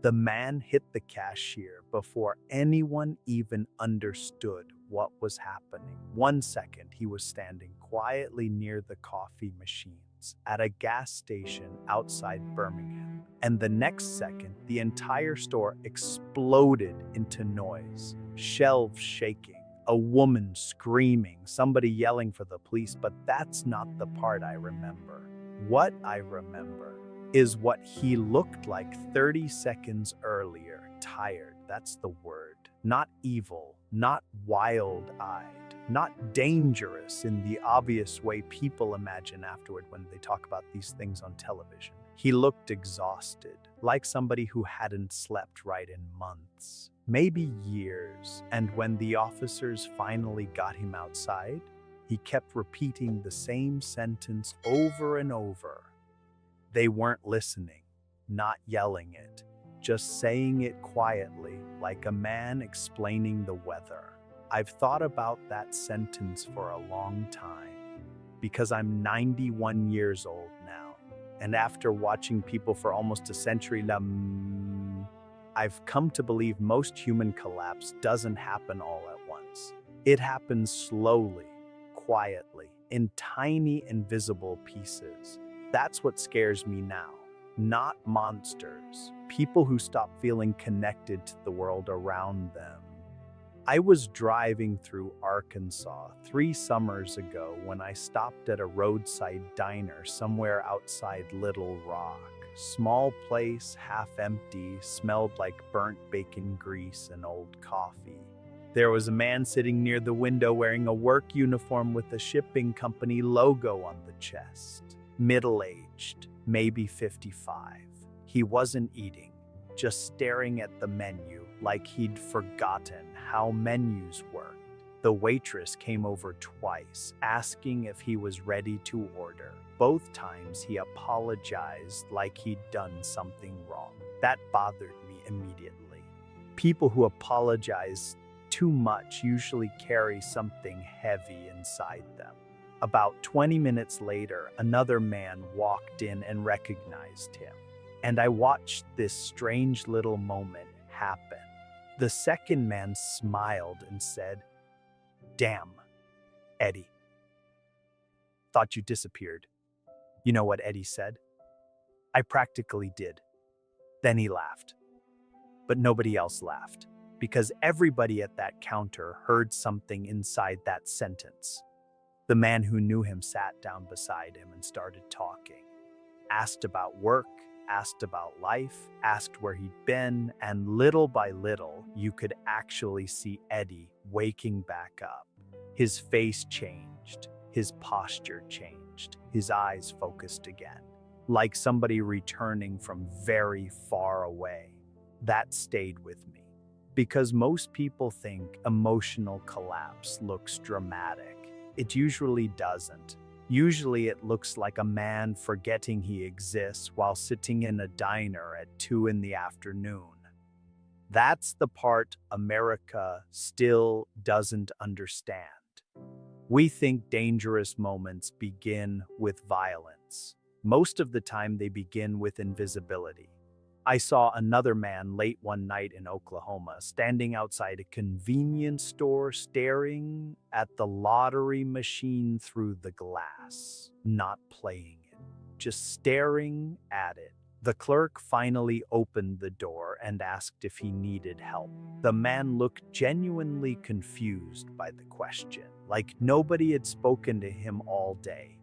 The man hit the cashier before anyone even understood what was happening. 1 second, he was standing quietly near the coffee machines at a gas station outside Birmingham. And the next second, the entire store exploded into noise. Shelves shaking, a woman screaming, somebody yelling for the police, but that's not the part I remember. What I remember is what he looked like 30 seconds earlier. Tired, that's the word. Not evil, not wild-eyed, not dangerous in the obvious way people imagine afterward when they talk about these things on television. He looked exhausted, like somebody who hadn't slept right in months, maybe years. And when the officers finally got him outside, he kept repeating the same sentence over and over. They weren't listening, not yelling it, just saying it quietly, like a man explaining the weather. I've thought about that sentence for a long time, because I'm 91 years old now, and after watching people for almost a century, I've come to believe most human collapse doesn't happen all at once. It happens slowly, quietly, in tiny invisible pieces. That's what scares me now. Not monsters, people who stop feeling connected to the world around them. I was driving through Arkansas 3 summers ago when I stopped at a roadside diner somewhere outside Little Rock. Small place, half empty, smelled like burnt bacon grease and old coffee. There was a man sitting near the window wearing a work uniform with a shipping company logo on the chest. Middle-aged, maybe 55. He wasn't eating, just staring at the menu like he'd forgotten how menus worked. The waitress came over twice, asking if he was ready to order. Both times he apologized like he'd done something wrong. That bothered me immediately. People who apologize too much usually carry something heavy inside them. About 20 minutes later, another man walked in and recognized him. And I watched this strange little moment happen. The second man smiled and said, "Damn, Eddie. Thought you disappeared." You know what Eddie said? "I practically did." Then he laughed. But nobody else laughed, because everybody at that counter heard something inside that sentence. The man who knew him sat down beside him and started talking. Asked about work, asked about life, asked where he'd been, and little by little, you could actually see Eddie waking back up. His face changed, his posture changed, his eyes focused again, like somebody returning from very far away. That stayed with me, because most people think emotional collapse looks dramatic. It usually doesn't. Usually it looks like a man forgetting he exists while sitting in a diner at 2 in the afternoon. That's the part America still doesn't understand. We think dangerous moments begin with violence. Most of the time they begin with invisibility. I saw another man late one night in Oklahoma, standing outside a convenience store, staring at the lottery machine through the glass, not playing it, just staring at it. The clerk finally opened the door and asked if he needed help. The man looked genuinely confused by the question, like nobody had spoken to him all day.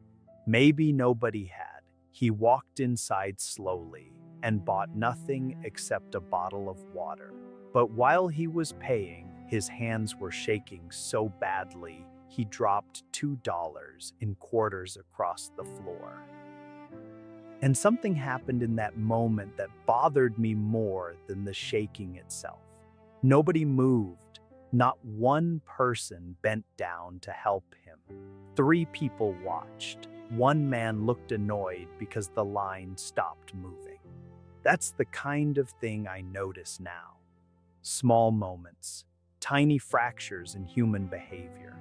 Maybe nobody had. He walked inside slowly and bought nothing except a bottle of water. But while he was paying, his hands were shaking so badly, he dropped $2 in quarters across the floor. And something happened in that moment that bothered me more than the shaking itself. Nobody moved. Not one person bent down to help him. 3 people watched. One man looked annoyed because the line stopped moving. That's the kind of thing I notice now. Small moments, tiny fractures in human behavior.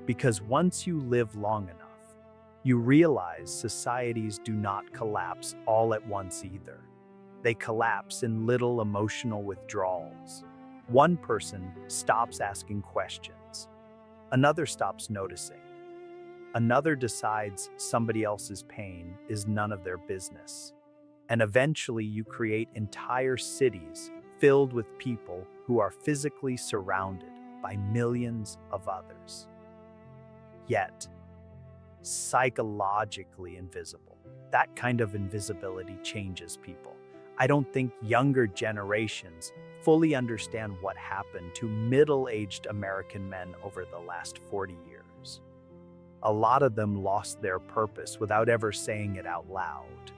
Because once you live long enough, you realize societies do not collapse all at once either. They collapse in little emotional withdrawals. One person stops asking questions. Another stops noticing. Another decides somebody else's pain is none of their business. And eventually you create entire cities filled with people who are physically surrounded by millions of others, yet psychologically invisible. That kind of invisibility changes people. I don't think younger generations fully understand what happened to middle-aged American men over the last 40 years. A lot of them lost their purpose without ever saying it out loud.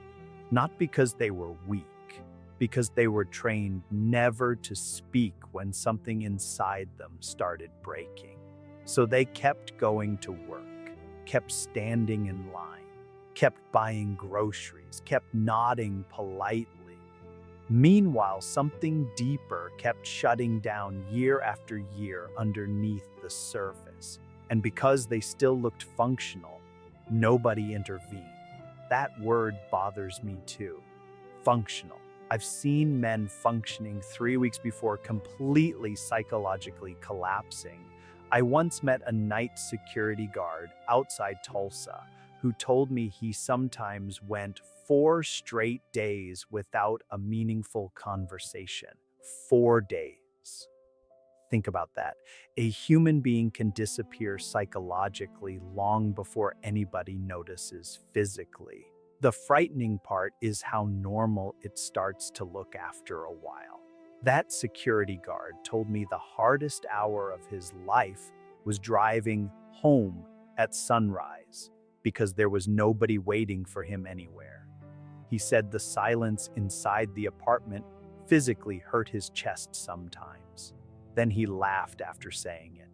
Not because they were weak, because they were trained never to speak when something inside them started breaking. So they kept going to work, kept standing in line, kept buying groceries, kept nodding politely. Meanwhile, something deeper kept shutting down year after year underneath the surface. And because they still looked functional, nobody intervened. That word bothers me too. Functional. I've seen men functioning 3 weeks before completely psychologically collapsing. I once met a night security guard outside Tulsa who told me he sometimes went 4 straight days without a meaningful conversation. 4 days. Think about that. A human being can disappear psychologically long before anybody notices physically. The frightening part is how normal it starts to look after a while. That security guard told me the hardest hour of his life was driving home at sunrise because there was nobody waiting for him anywhere. He said the silence inside the apartment physically hurt his chest sometimes. Then he laughed after saying it.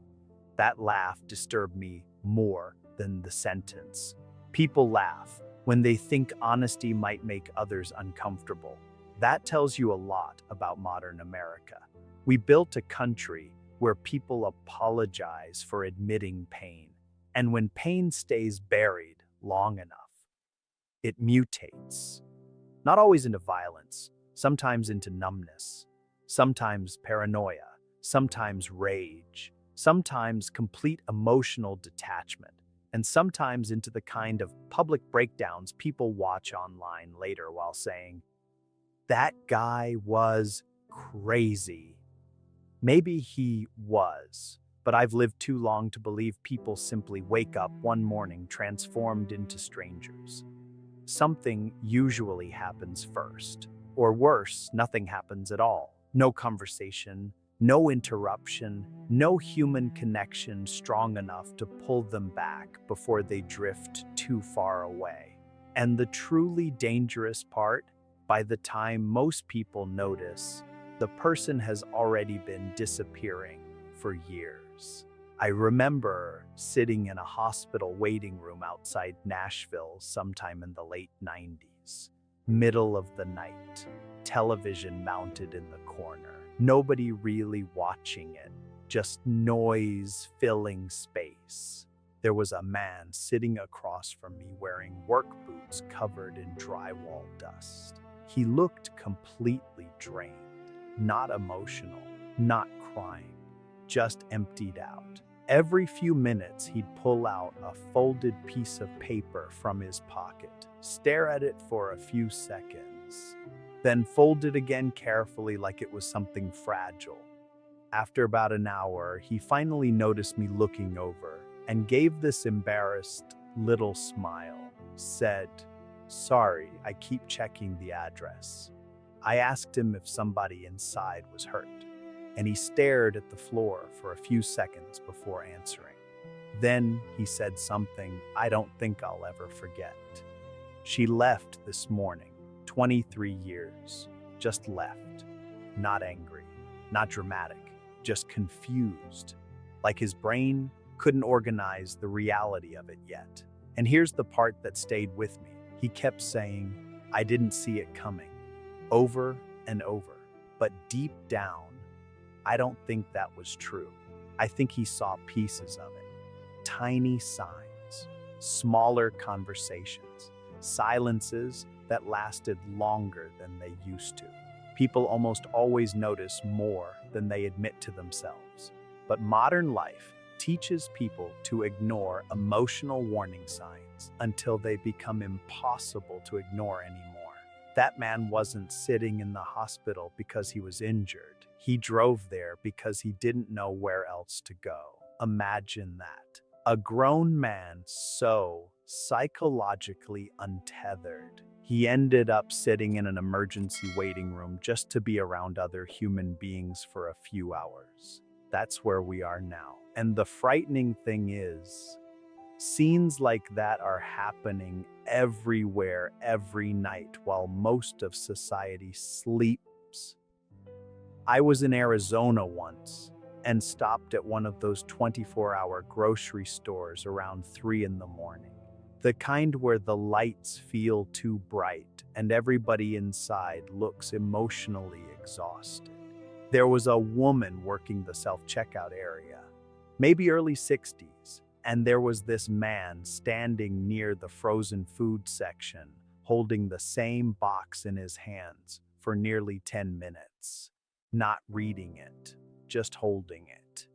That laugh disturbed me more than the sentence. People laugh when they think honesty might make others uncomfortable. That tells you a lot about modern America. We built a country where people apologize for admitting pain. And when pain stays buried long enough, it mutates. Not always into violence, sometimes into numbness, sometimes paranoia, sometimes rage, sometimes complete emotional detachment, and sometimes into the kind of public breakdowns people watch online later while saying, "That guy was crazy." Maybe he was, but I've lived too long to believe people simply wake up one morning transformed into strangers. Something usually happens first, or worse, nothing happens at all. No conversation, no interruption, no human connection strong enough to pull them back before they drift too far away. And the truly dangerous part, by the time most people notice, the person has already been disappearing for years. I remember sitting in a hospital waiting room outside Nashville sometime in the late 90s. Middle of the night, television mounted in the corner. Nobody really watching it, just noise filling space. There was a man sitting across from me wearing work boots covered in drywall dust. He looked completely drained, not emotional, not crying, just emptied out. Every few minutes, he'd pull out a folded piece of paper from his pocket, stare at it for a few seconds, then fold it again carefully like it was something fragile. After about an hour, he finally noticed me looking over and gave this embarrassed little smile, said, "Sorry, I keep checking the address." I asked him if somebody inside was hurt, and he stared at the floor for a few seconds before answering. Then he said something I don't think I'll ever forget. "She left this morning, 23 years, just left. Not angry, not dramatic, just confused. Like his brain couldn't organize the reality of it yet." And here's the part that stayed with me. He kept saying, "I didn't see it coming," over and over. But deep down, I don't think that was true. I think he saw pieces of it. Tiny signs, smaller conversations, silences that lasted longer than they used to. People almost always notice more than they admit to themselves. But modern life teaches people to ignore emotional warning signs until they become impossible to ignore anymore. That man wasn't sitting in the hospital because he was injured. He drove there because he didn't know where else to go. Imagine that. A grown man so psychologically untethered. He ended up sitting in an emergency waiting room just to be around other human beings for a few hours. That's where we are now. And the frightening thing is, scenes like that are happening everywhere, every night, while most of society sleeps. I was in Arizona once and stopped at one of those 24-hour grocery stores around 3 in the morning. The kind where the lights feel too bright and everybody inside looks emotionally exhausted. There was a woman working the self-checkout area, maybe early 60s, and there was this man standing near the frozen food section, holding the same box in his hands for nearly 10 minutes, not reading it, just holding it.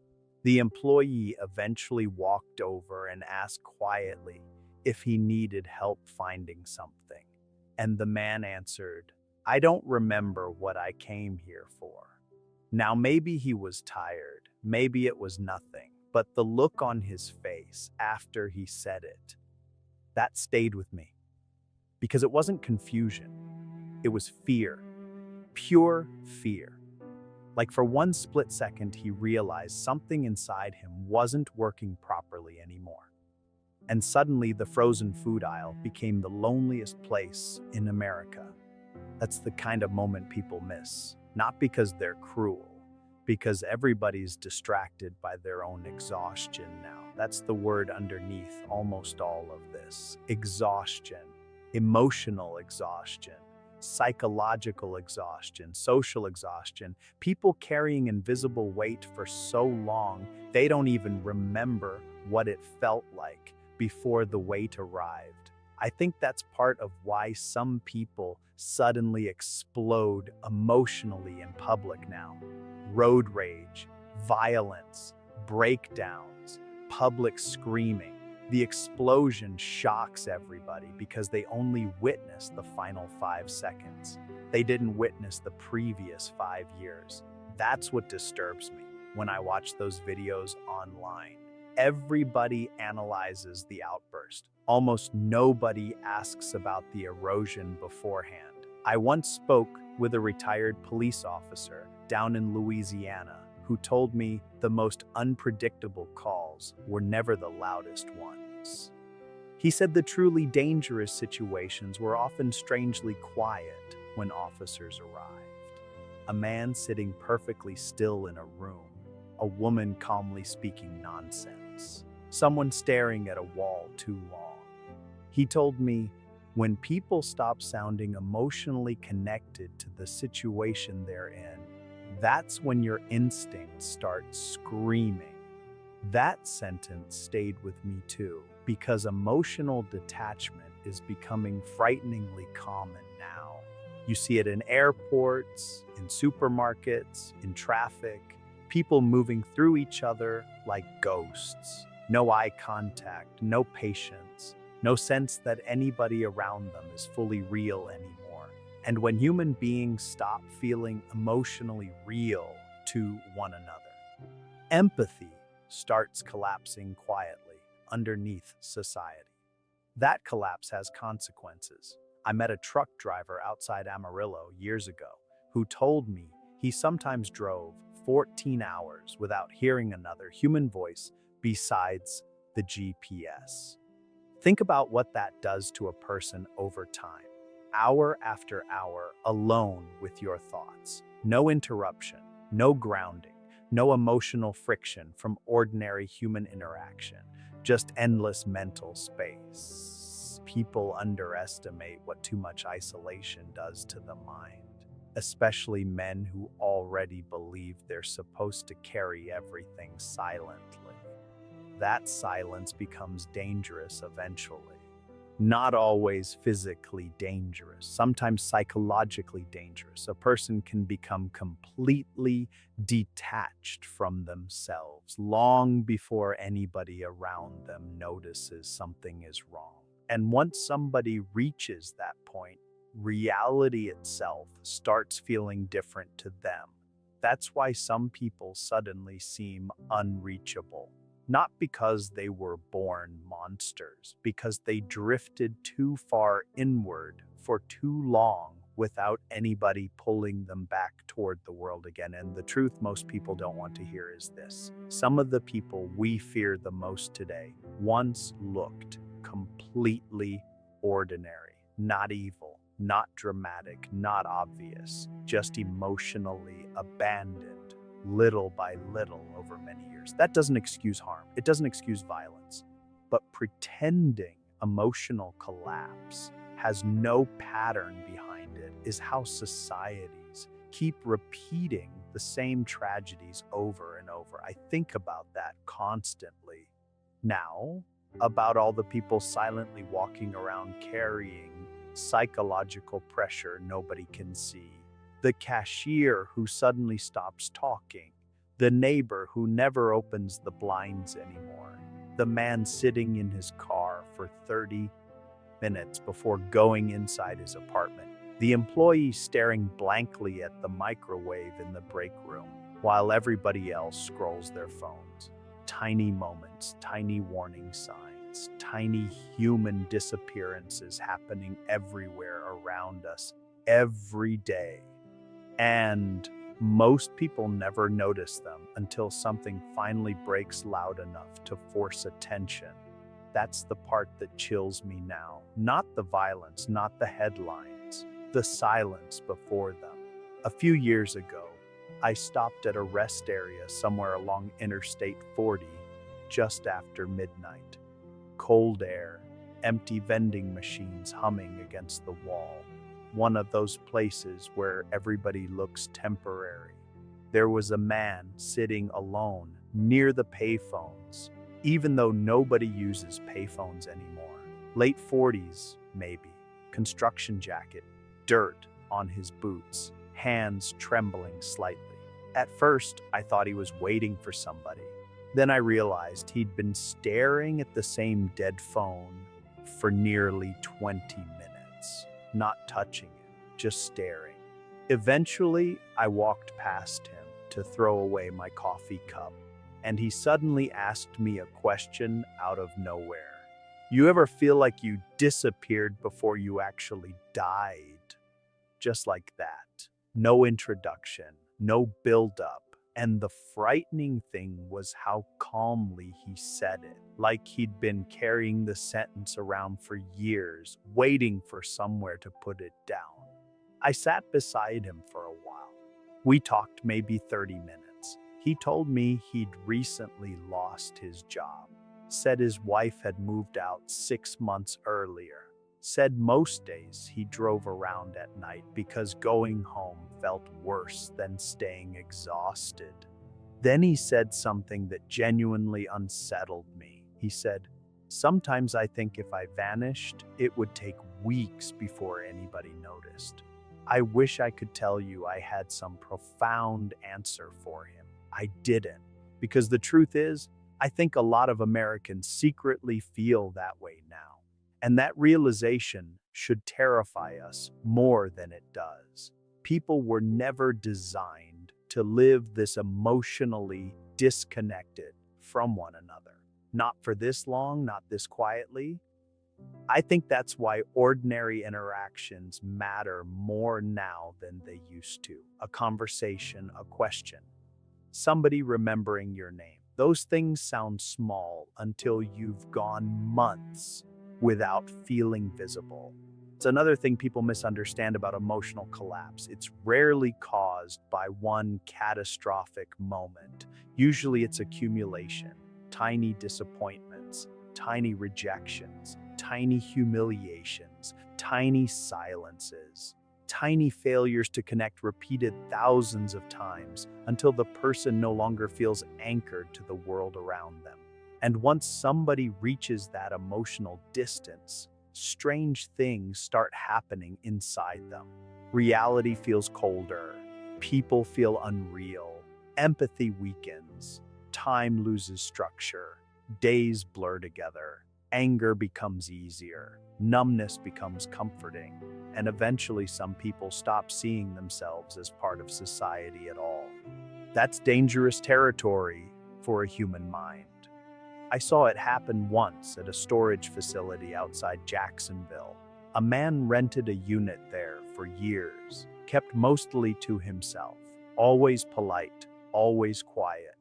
The employee eventually walked over and asked quietly if he needed help finding something. And the man answered, "I don't remember what I came here for." Now, maybe he was tired, maybe it was nothing, but the look on his face after he said it, that stayed with me. Because it wasn't confusion, it was fear, pure fear. Like for one split second, he realized something inside him wasn't working properly anymore. And suddenly the frozen food aisle became the loneliest place in America. That's the kind of moment people miss, not because they're cruel, because everybody's distracted by their own exhaustion now. That's the word underneath almost all of this. Exhaustion, emotional exhaustion, psychological exhaustion, social exhaustion, people carrying invisible weight for so long, they don't even remember what it felt like before the weight arrived. I think that's part of why some people suddenly explode emotionally in public now. Road rage, violence, breakdowns, public screaming. The explosion shocks everybody because they only witnessed the final 5 seconds. They didn't witness the previous 5 years. That's what disturbs me when I watch those videos online. Everybody analyzes the outburst. Almost nobody asks about the erosion beforehand. I once spoke with a retired police officer down in Louisiana who told me the most unpredictable calls were never the loudest ones. He said the truly dangerous situations were often strangely quiet when officers arrived. A man sitting perfectly still in a room, a woman calmly speaking nonsense, someone staring at a wall too long. He told me, when people stop sounding emotionally connected to the situation they're in, that's when your instincts start screaming. That sentence stayed with me too, because emotional detachment is becoming frighteningly common now. You see it in airports, in supermarkets, in traffic, people moving through each other like ghosts. No eye contact, no patience, no sense that anybody around them is fully real anymore. And when human beings stop feeling emotionally real to one another, empathy starts collapsing quietly underneath society. That collapse has consequences. I met a truck driver outside Amarillo years ago who told me he sometimes drove 14 hours without hearing another human voice besides the GPS. Think about what that does to a person over time. Hour after hour alone with your thoughts. No interruption, no grounding, no emotional friction from ordinary human interaction, just endless mental space. People underestimate what too much isolation does to the mind, especially men who already believe they're supposed to carry everything silently. That silence becomes dangerous eventually. not always physically dangerous, sometimes psychologically dangerous. A person can become completely detached from themselves long before anybody around them notices something is wrong. And once somebody reaches that point, reality itself starts feeling different to them. That's why some people suddenly seem unreachable. Not because they were born monsters, because they drifted too far inward for too long without anybody pulling them back toward the world again. And the truth most people don't want to hear is this: some of the people we fear the most today once looked completely ordinary, not evil, not dramatic, not obvious, just emotionally abandoned, little by little over many years. That doesn't excuse harm, it doesn't excuse violence. But pretending emotional collapse has no pattern behind it is how societies keep repeating the same tragedies over and over. I think about that constantly now, about all the people silently walking around carrying psychological pressure nobody can see. The cashier who suddenly stops talking, the neighbor who never opens the blinds anymore, the man sitting in his car for 30 minutes before going inside his apartment, the employee staring blankly at the microwave in the break room while everybody else scrolls their phones. Tiny moments, tiny warning signs, tiny human disappearances happening everywhere around us every day. And most people never notice them until something finally breaks loud enough to force attention. That's the part that chills me now. Not the violence, not the headlines, the silence before them. A few years ago, I stopped at a rest area somewhere along Interstate 40 just after midnight. Cold air, empty vending machines humming against the wall. One of those places where everybody looks temporary. There was a man sitting alone near the payphones, even though nobody uses payphones anymore. Late 40s, maybe. Construction jacket, dirt on his boots, hands trembling slightly. At first, I thought he was waiting for somebody. Then I realized he'd been staring at the same dead phone for nearly 20 minutes, not touching it, just staring. Eventually, I walked past him to throw away my coffee cup, and he suddenly asked me a question out of nowhere. You ever feel like you disappeared before you actually died? Just like that. No introduction, no build-up. And the frightening thing was how calmly he said it, like he'd been carrying the sentence around for years, waiting for somewhere to put it down. I sat beside him for a while. We talked maybe 30 minutes. He told me he'd recently lost his job, said his wife had moved out 6 months earlier, said most days he drove around at night because going home felt worse than staying exhausted. Then he said something that genuinely unsettled me. He said, "Sometimes I think if I vanished, it would take weeks before anybody noticed." I wish I could tell you I had some profound answer for him. I didn't, because the truth is, I think a lot of Americans secretly feel that way now. And that realization should terrify us more than it does. People were never designed to live this emotionally disconnected from one another. Not for this long, not this quietly. I think that's why ordinary interactions matter more now than they used to. A conversation, a question, somebody remembering your name. Those things sound small until you've gone months without feeling visible. It's another thing people misunderstand about emotional collapse. It's rarely caused by one catastrophic moment. Usually it's accumulation, tiny disappointments, tiny rejections, tiny humiliations, tiny silences, tiny failures to connect repeated thousands of times until the person no longer feels anchored to the world around them. And once somebody reaches that emotional distance, strange things start happening inside them. Reality feels colder, people feel unreal, empathy weakens, time loses structure, days blur together, anger becomes easier, numbness becomes comforting, and eventually some people stop seeing themselves as part of society at all. That's dangerous territory for a human mind. I saw it happen once at a storage facility outside Jacksonville. A man rented a unit there for years, kept mostly to himself, always polite, always quiet.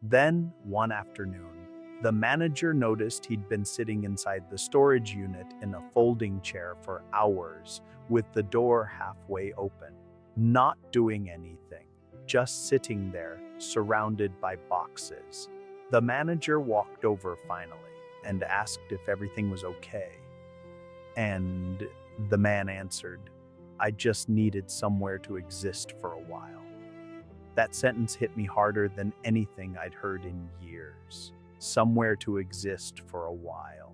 Then, one afternoon, the manager noticed he'd been sitting inside the storage unit in a folding chair for hours, with the door halfway open, not doing anything, just sitting there, surrounded by boxes. The manager walked over finally and asked if everything was okay. And the man answered, "I just needed somewhere to exist for a while." That sentence hit me harder than anything I'd heard in years. Somewhere to exist for a while.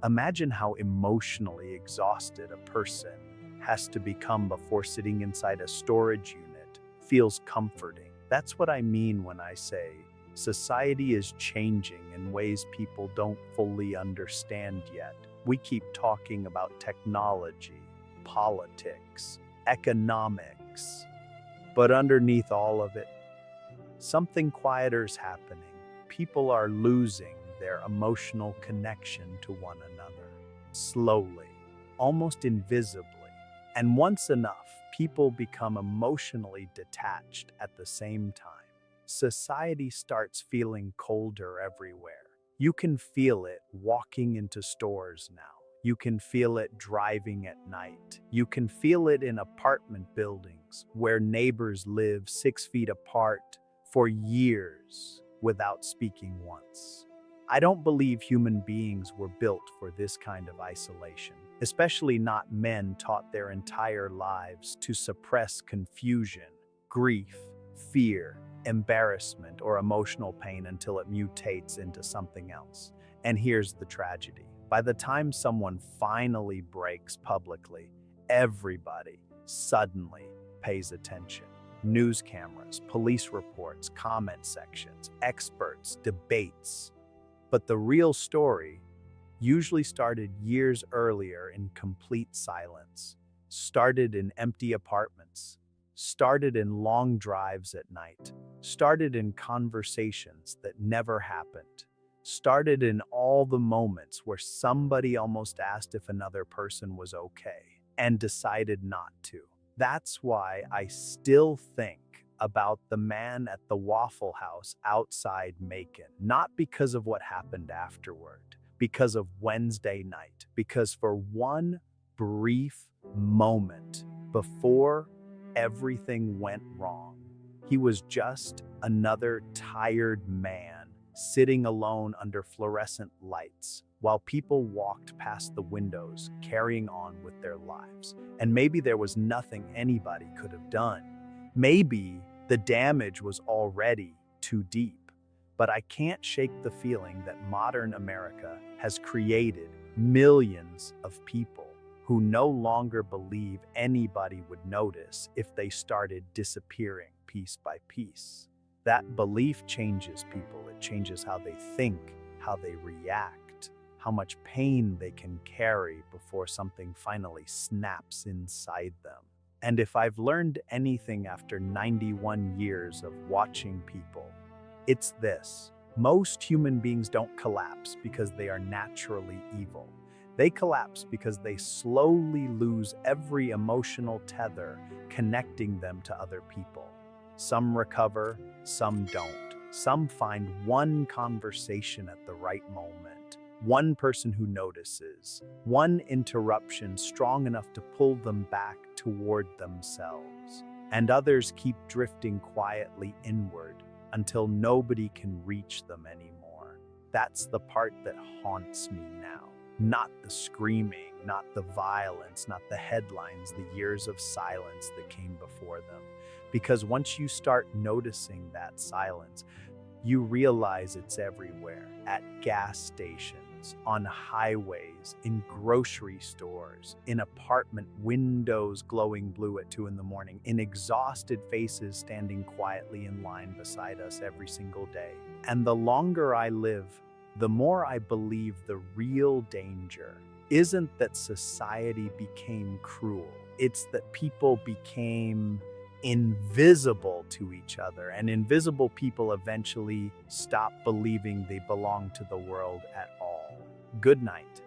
Imagine how emotionally exhausted a person has to become before sitting inside a storage unit feels comforting. That's what I mean when I say society is changing in ways people don't fully understand yet. We keep talking about technology, politics, economics, but underneath all of it, something quieter is happening. People are losing their emotional connection to one another, slowly, almost invisibly. And once enough, people become emotionally detached at the same time. Society starts feeling colder everywhere. You can feel it walking into stores now. You can feel it driving at night. You can feel it in apartment buildings where neighbors live 6 feet apart for years without speaking once. I don't believe human beings were built for this kind of isolation, especially not men taught their entire lives to suppress confusion, grief, fear, embarrassment, or emotional pain until it mutates into something else. And here's the tragedy. By the time someone finally breaks publicly, everybody suddenly pays attention. News cameras, police reports, comment sections, experts, debates. But the real story usually started years earlier in complete silence, started in empty apartments, started in long drives at night, started in conversations that never happened, started in all the moments where somebody almost asked if another person was okay and decided not to. That's why I still think about the man at the Waffle House outside Macon, not because of what happened afterward, because of Wednesday night, because for one brief moment before everything went wrong, he was just another tired man sitting alone under fluorescent lights while people walked past the windows carrying on with their lives. And maybe there was nothing anybody could have done. Maybe the damage was already too deep. But I can't shake the feeling that modern America has created millions of people who no longer believe anybody would notice if they started disappearing piece by piece. That belief changes people. It changes how they think, how they react, how much pain they can carry before something finally snaps inside them. And if I've learned anything after 91 years of watching people, it's this. Most human beings don't collapse because they are naturally evil. They collapse because they slowly lose every emotional tether connecting them to other people. Some recover, some don't. Some find one conversation at the right moment, one person who notices, one interruption strong enough to pull them back toward themselves. And others keep drifting quietly inward until nobody can reach them anymore. That's the part that haunts me now. Not the screaming, not the violence, not the headlines, the years of silence that came before them. Because once you start noticing that silence, you realize it's everywhere. At gas stations, roads, on highways, in grocery stores, in apartment windows glowing blue at 2 in the morning, in exhausted faces standing quietly in line beside us every single day. And the longer I live, the more I believe the real danger isn't that society became cruel. It's that people became invisible to each other, and invisible people eventually stop believing they belong to the world at all. Good night.